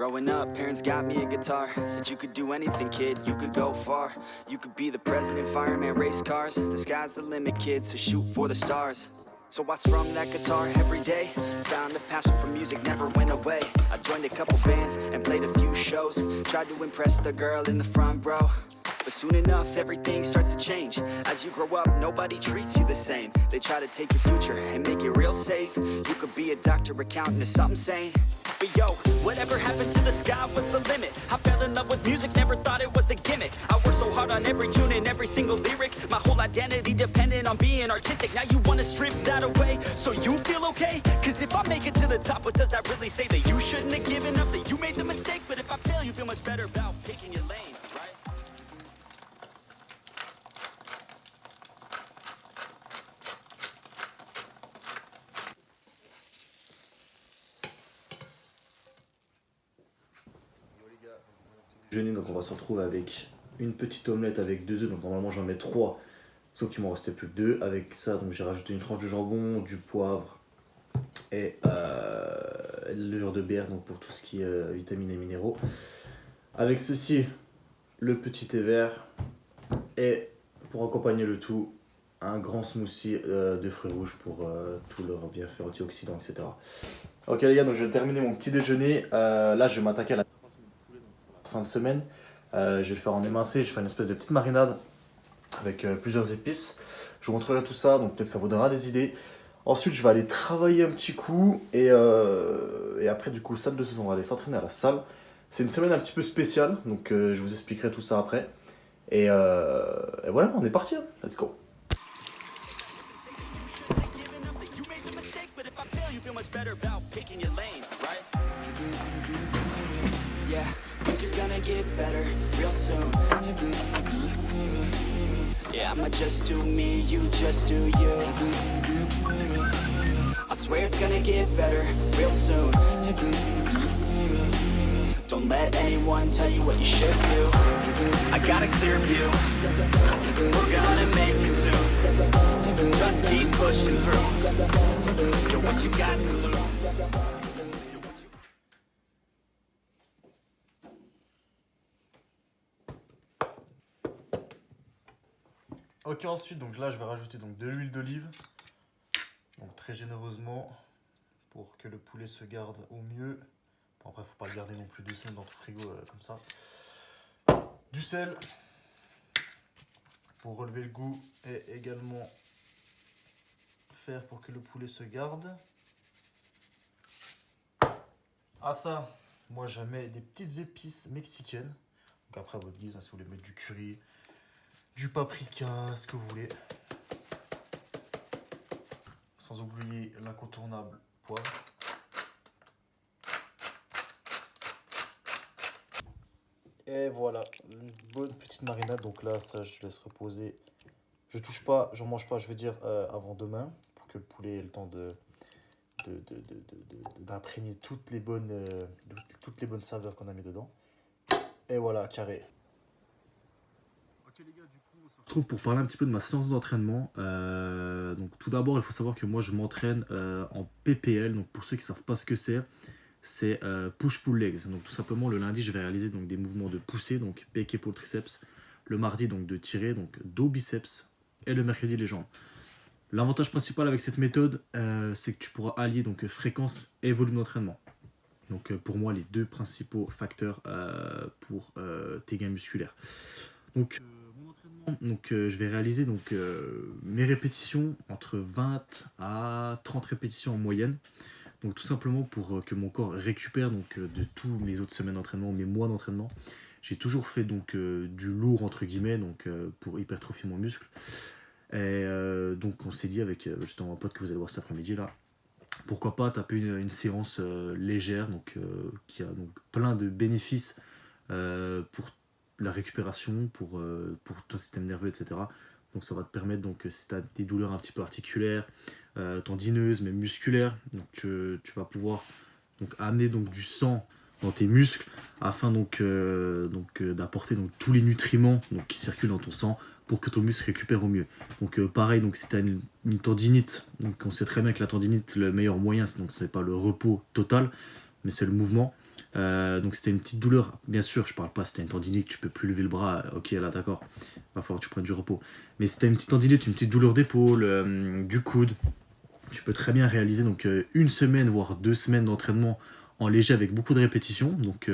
Growing up, parents got me a guitar. Said you could do anything, kid, you could go far. You could be the president, fireman, race cars. The sky's the limit, kid, so shoot for the stars. So I strummed that guitar every day. Found a passion for music, never went away. I joined a couple bands and played a few shows. Tried to impress the girl in the front row. But soon enough, everything starts to change. As you grow up, nobody treats you the same. They try to take your future and make it real safe. You could be a doctor, accountant, or something sane. But yo, whatever happened to the sky was the limit. I fell in love with music, never thought it was a gimmick. I worked so hard on every tune and every single lyric. My whole identity depended on being artistic. Now you wanna strip that away, so you feel okay? Cause if I make it to the top, what does that really say? That you shouldn't have given up, that you made the mistake? But if I fail, you feel much better about picking your lane, right? Déjeuner, donc on va se retrouver avec une petite omelette avec 2 œufs, donc normalement j'en mets 3, sauf qu'il m'en restait plus que 2. Avec ça, donc j'ai rajouté une tranche de jambon, du poivre et le levure de bière, donc pour tout ce qui est vitamines et minéraux. Avec ceci, le petit thé vert, et pour accompagner le tout, un grand smoothie de fruits rouges pour tout leur bienfait antioxydants, etc. Ok les gars, donc je vais terminer mon petit déjeuner. Là je vais m'attaquer à la fin de semaine. Je vais le faire en émincé, je vais faire une espèce de petite marinade avec plusieurs épices. Je vous montrerai tout ça, donc peut-être ça vous donnera des idées. Ensuite je vais aller travailler un petit coup et après du coup salle de saison, on va aller s'entraîner à la salle. C'est une semaine un petit peu spéciale, donc je vous expliquerai tout ça après. Et voilà, on est parti, hein. Let's go. Yeah, things are gonna get better real soon. Yeah, I'ma just do me, you just do you. I swear it's gonna get better real soon. Don't let anyone tell you what you should do. I got a clear view. We're gonna make it soon. Just keep pushing through. You're what you got to lose. Ok, ensuite donc là je vais rajouter donc de l'huile d'olive, donc très généreusement pour que le poulet se garde au mieux. Bon, après faut pas le garder non plus 2 semaines dans le frigo comme ça. Du sel pour relever le goût et également faire pour que le poulet se garde. À ça, moi je mets des petites épices mexicaines. Donc après à votre guise, hein, si vous voulez mettre du curry, du paprika, ce que vous voulez. Sans oublier l'incontournable poivre. Et voilà, une bonne petite marinade. Donc là, ça je laisse reposer. Je touche pas, j'en mange pas, je veux dire avant demain, pour que le poulet ait le temps d'imprégner toutes les bonnes saveurs qu'on a mis dedans. Et voilà, carré. Ok les gars, du coup on se retrouve pour parler un petit peu de ma séance d'entraînement. Donc tout d'abord il faut savoir que moi je m'entraîne en PPL. Donc pour ceux qui ne savent pas ce que c'est push-pull legs. Donc tout simplement le lundi je vais réaliser donc des mouvements de poussée, donc pec, épaule, triceps. Le mardi donc de tirer, donc dos, biceps. Et le mercredi les jambes. L'avantage principal avec cette méthode, c'est que tu pourras allier donc fréquence et volume d'entraînement. Donc pour moi les deux principaux facteurs pour tes gains musculaires. Donc mon entraînement, donc je vais réaliser donc mes répétitions entre 20 à 30 répétitions en moyenne. Donc tout simplement pour que mon corps récupère donc de tous mes autres semaines d'entraînement, mes mois d'entraînement. J'ai toujours fait donc du lourd entre guillemets, donc pour hypertrophier mon muscle. Et donc on s'est dit avec justement un pote que vous allez voir cet après-midi là, pourquoi pas taper une séance légère, donc qui a donc plein de bénéfices pour la récupération, pour ton système nerveux, etc. Donc ça va te permettre, donc si tu as des douleurs un petit peu articulaires, tendineuses, mais musculaires, donc tu vas pouvoir donc amener donc du sang dans tes muscles afin donc d'apporter donc tous les nutriments donc qui circulent dans ton sang pour que ton muscle récupère au mieux. Donc pareil, donc si tu as une tendinite, donc on sait très bien que la tendinite, le meilleur moyen, c'est pas le repos total, mais c'est le mouvement. Donc c'était une petite douleur, bien sûr, je parle pas, c'était une tendinite, tu peux plus lever le bras, ok là d'accord, va falloir que tu prennes du repos. Mais c'était une petite tendinite, une petite douleur d'épaule, du coude. Tu peux très bien réaliser donc une semaine voire 2 semaines d'entraînement en léger avec beaucoup de répétitions, donc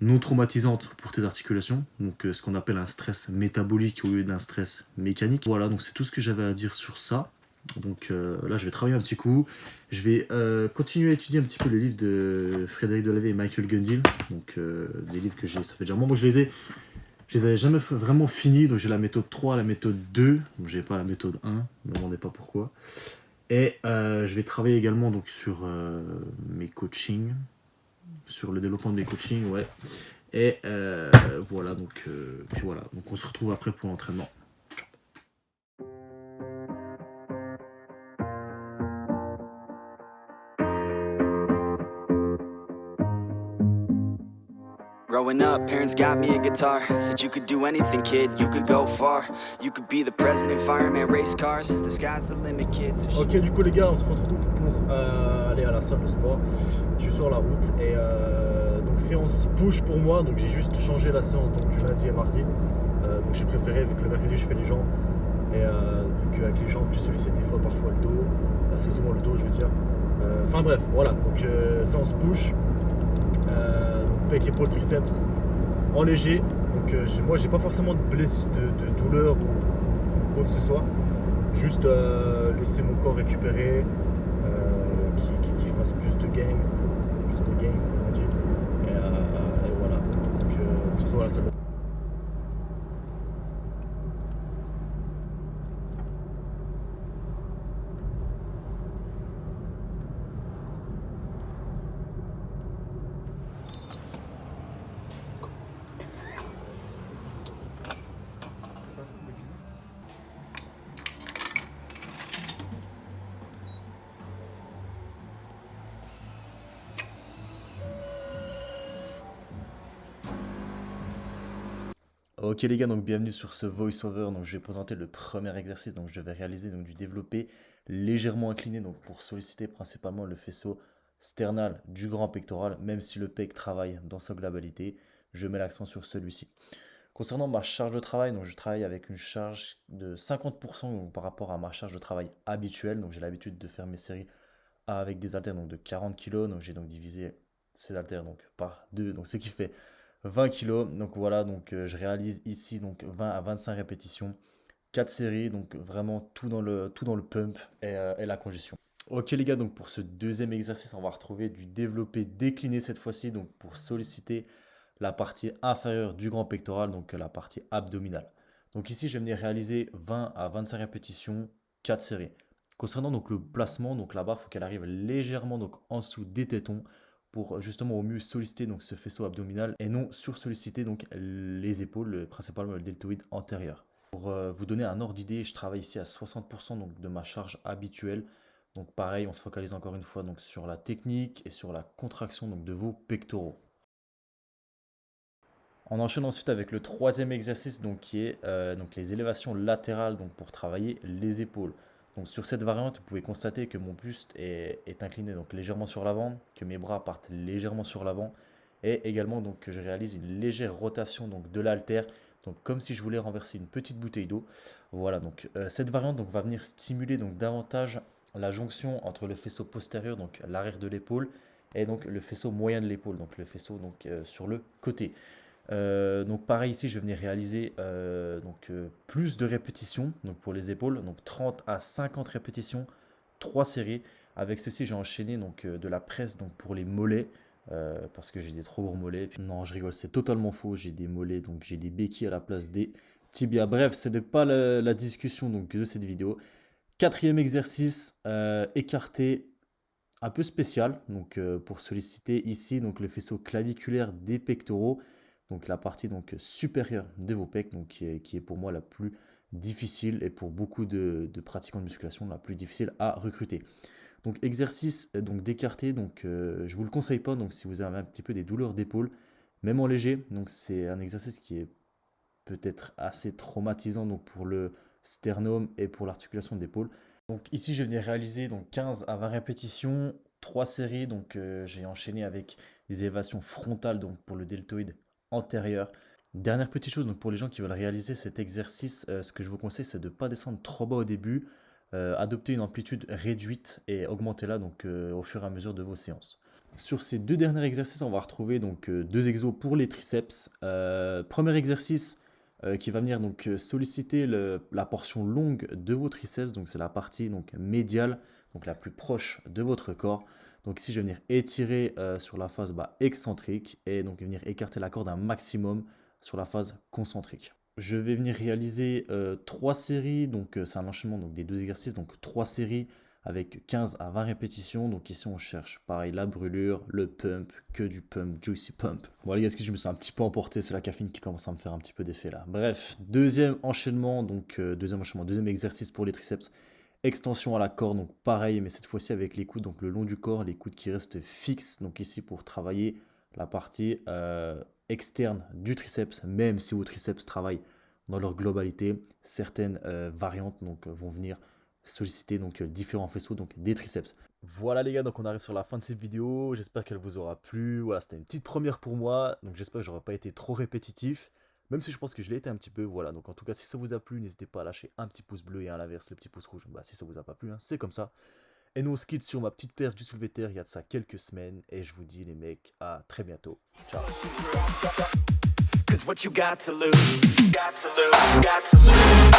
non traumatisante pour tes articulations, donc ce qu'on appelle un stress métabolique au lieu d'un stress mécanique. Voilà, donc c'est tout ce que j'avais à dire sur ça. Donc là, je vais travailler un petit coup. Je vais continuer à étudier un petit peu les livres de Frédéric Delahaye et Michael Gundil. Donc des livres que j'ai, ça fait déjà un moment que je les avais jamais vraiment finis. Donc j'ai la méthode 3, la méthode 2. Donc j'ai pas la méthode 1. Ne me demandez pas pourquoi. Et je vais travailler également donc sur mes coachings, sur le développement de mes coachings, ouais. Et voilà, donc puis voilà. Donc on se retrouve après pour l'entraînement. Growing up, parents got me a guitar. Said you could do anything, kid, you could go far. You could be the president, fireman, race cars. The sky's the limit, kids. Ok, du coup les gars, on se retrouve pour aller à la salle de sport. Je suis sur la route et donc séance push pour moi. Donc j'ai juste changé la séance donc, du lundi et mardi. Donc j'ai préféré, vu que le mercredi je fais les jambes, et vu qu'avec les jambes tu sollicites des fois parfois le dos, assez souvent le dos je veux dire. Enfin bref, voilà, donc séance push. Donc pec, épaule, triceps en léger. Donc moi j'ai pas forcément de blessure, de douleur ou quoi que ce soit. Juste laisser mon corps récupérer, qui fasse plus de gains comme on dit. Et voilà. Donc on se retrouve à la salle. Ok les gars, donc bienvenue sur ce voice-over. Donc je vais présenter le premier exercice. Donc je vais réaliser donc du développé légèrement incliné donc pour solliciter principalement le faisceau sternal du grand pectoral, même si le pec travaille dans sa globalité, je mets l'accent sur celui-ci. Concernant ma charge de travail, donc je travaille avec une charge de 50% donc par rapport à ma charge de travail habituelle. Donc j'ai l'habitude de faire mes séries avec des haltères donc de 40 kg. Donc j'ai donc divisé ces haltères donc par 2, donc ce qui fait 20 kg. Donc voilà, donc je réalise ici donc 20 à 25 répétitions, 4 séries, donc vraiment tout dans le pump et la congestion. Ok les gars, donc pour ce deuxième exercice, on va retrouver du développé décliné cette fois-ci, donc pour solliciter la partie inférieure du grand pectoral, donc la partie abdominale. Donc ici, je vais venir réaliser 20 à 25 répétitions, 4 séries. Concernant donc le placement, donc la barre, il faut qu'elle arrive légèrement donc en dessous des tétons pour justement au mieux solliciter donc ce faisceau abdominal et non sursolliciter donc les épaules, principalement le deltoïde antérieur. Pour vous donner un ordre d'idée, je travaille ici à 60% donc de ma charge habituelle. Donc pareil, on se focalise encore une fois donc sur la technique et sur la contraction donc de vos pectoraux. On enchaîne ensuite avec le troisième exercice donc, qui est donc les élévations latérales donc, pour travailler les épaules. Donc, sur cette variante, vous pouvez constater que mon buste est incliné donc, légèrement sur l'avant, que mes bras partent légèrement sur l'avant et également donc, que je réalise une légère rotation donc, de l'haltère, donc comme si je voulais renverser une petite bouteille d'eau. Voilà, donc cette variante donc, va venir stimuler donc, davantage la jonction entre le faisceau postérieur, donc l'arrière de l'épaule, et donc le faisceau moyen de l'épaule, donc le faisceau donc, sur le côté. Donc pareil ici, je vais venir réaliser plus de répétitions donc pour les épaules, donc 30 à 50 répétitions, 3 séries. Avec ceci, j'ai enchaîné donc, de la presse donc, pour les mollets, parce que j'ai des trop gros mollets. Puis, non, je rigole, c'est totalement faux, j'ai des mollets, donc j'ai des béquilles à la place des tibias. Bref, ce n'est pas la discussion donc, de cette vidéo. Quatrième exercice, écarté, un peu spécial, donc pour solliciter ici donc le faisceau claviculaire des pectoraux, donc la partie donc supérieure de vos pecs, donc qui est pour moi la plus difficile et pour beaucoup de pratiquants de musculation la plus difficile à recruter. Donc exercice donc d'écarté, donc je vous le conseille pas donc si vous avez un petit peu des douleurs d'épaule, même en léger, donc c'est un exercice qui est peut-être assez traumatisant donc pour le sternum et pour l'articulation d'épaule. Donc ici, je vais venir réaliser donc 15 à 20 répétitions 3 séries, donc j'ai enchaîné avec des élévations frontales donc pour le deltoïde antérieur. Dernière petite chose, donc pour les gens qui veulent réaliser cet exercice, ce que je vous conseille, c'est de ne pas descendre trop bas au début, adopter une amplitude réduite et augmenter-la donc au fur et à mesure de vos séances. Sur ces 2 derniers exercices, on va retrouver donc 2 exos pour les triceps. Premier exercice qui va venir donc solliciter la portion longue de vos triceps, donc c'est la partie donc médiale, donc la plus proche de votre corps. Donc ici, je vais venir étirer sur la face excentrique et donc venir écarter la corde un maximum sur la phase concentrique. Je vais venir réaliser 3 séries, donc c'est un enchaînement donc, des 2 exercices, donc 3 séries avec 15 à 20 répétitions. Donc ici on cherche pareil la brûlure, le pump, que du pump, juicy pump. Bon les gars, excusez, je me suis un petit peu emporté, c'est la caféine qui commence à me faire un petit peu d'effet là. Bref, deuxième enchaînement, donc deuxième exercice pour les triceps. Extension à la corde, donc pareil, mais cette fois-ci avec les coudes donc le long du corps, les coudes qui restent fixes. Donc ici pour travailler la partie externe du triceps, même si vos triceps travaillent dans leur globalité, certaines variantes donc, vont venir solliciter donc différents faisceaux donc des triceps. Voilà les gars, donc on arrive sur la fin de cette vidéo, j'espère qu'elle vous aura plu. Voilà, c'était une petite première pour moi, donc j'espère que j'aurai pas été trop répétitif, même si je pense que je l'ai été un petit peu. Voilà, donc en tout cas si ça vous a plu, n'hésitez pas à lâcher un petit pouce bleu et à l'inverse le petit pouce rouge, si ça vous a pas plu, hein, c'est comme ça. Et nous on se quitte sur ma petite perf du soulevé de terre il y a de ça quelques semaines, et je vous dis les mecs à très bientôt, ciao. Cause what you got to lose, got to lose, got to lose,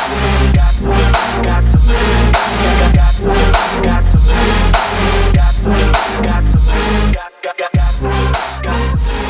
got to lose, got to lose, got to lose, got to lose, got to lose, got to lose, got to lose, got to lose.